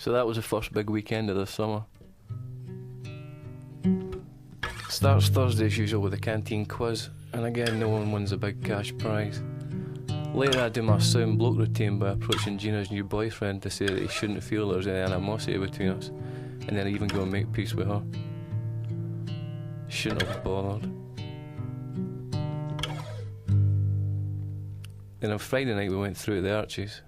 So that was the first big weekend of the summer. Starts Thursday as usual with a canteen quiz, and again no one wins a big cash prize. Later I do my sound bloke routine by approaching Gina's new boyfriend to say that he shouldn't feel there's any animosity between us, and then I even go and make peace with her. Shouldn't have bothered. Then on Friday night we went through the Arches.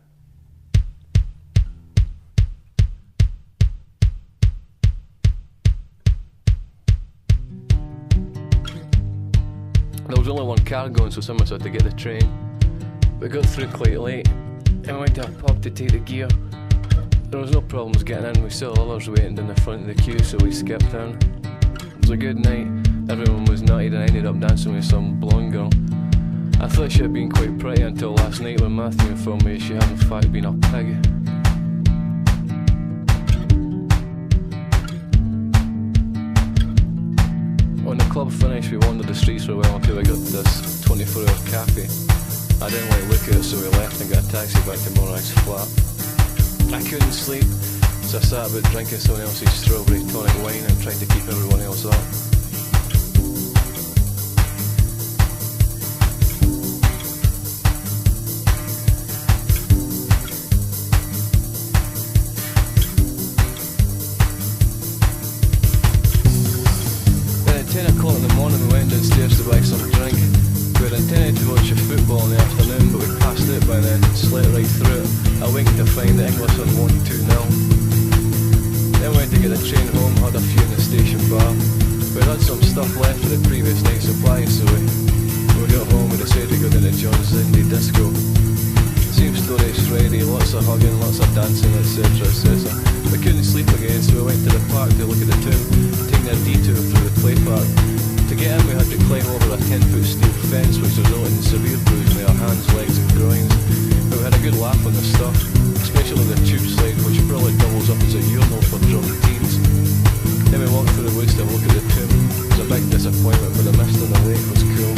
There was only one car going, so someone had to get the train. We got through quite late and went to a pub to take the gear. There was no problems getting in, we saw others waiting in the front of the queue, so we skipped in. It was a good night, everyone was nutty and I ended up dancing with some blonde girl. I thought she had been quite pretty until last night when Matthew informed me she had in fact been a pig. When the club finished we wandered the streets for a while until we got to this 24-hour cafe. I didn't like look at it, so we left and got a taxi back to Morag's flat. I couldn't sleep, so I sat about drinking someone else's strawberry tonic wine and tried to keep everyone else up. Then at 10 o'clock in the morning we went downstairs to buy some drink. We had intended to watch a football in the afternoon, but we passed it by then, slept right through it. I winked to find that Engliston won 2-0. Then we went to get the train home, had a few in the station bar. We had some stuff left for the previous night's supply, so when we got home we decided to go down to John's Indie Disco. Same story as Friday, lots of hugging, lots of dancing, etc, etc. We couldn't sleep again, so we went to the park to look at the tomb, taking a detour through the play park. To get in we had to climb over a 10-foot steel fence which resulted in severe bruising with our hands, legs and groins. But we had a good laugh on the stuff, especially the tube slide which probably doubles up as a urinal for drunk teens. Then we walked through the woods to look at the tomb. It was a big disappointment, but the mist on the lake was cool.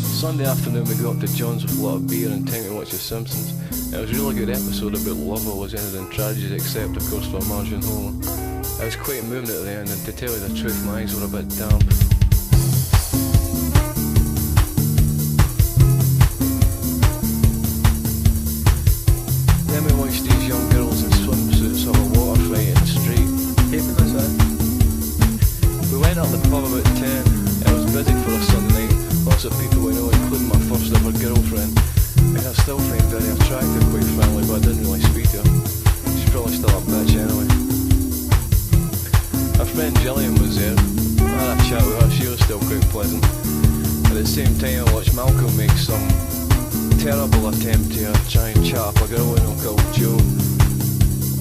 Sunday afternoon we got up to John's with a lot of beer and time to watch The Simpsons. It was a really good episode about love always ended in tragedy, except of course for Marge and Homer. I was quite moved at the end, and to tell you the truth my eyes were a bit damp. Then we watched these young girls in swimsuits have a water fight in the street. Keeping us in. We went up the pub about 10. It was busy for a Sunday night. Lots of people we know, including my first ever girlfriend. And I still find very attractive, quite frankly, but I didn't really speak to her. She's probably still a bitch anyway. Our friend Gillian was there. I had a chat with her, she was still quite pleasant. At the same time I watched Malcolm make some terrible attempt to try and chat up a girl we know called Jo.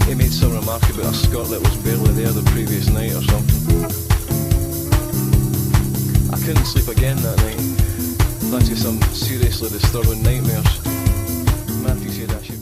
He made some remark about a skirt that was barely there the previous night or something. I couldn't sleep again that night, thanks to some seriously disturbing nightmares. Matthew said I should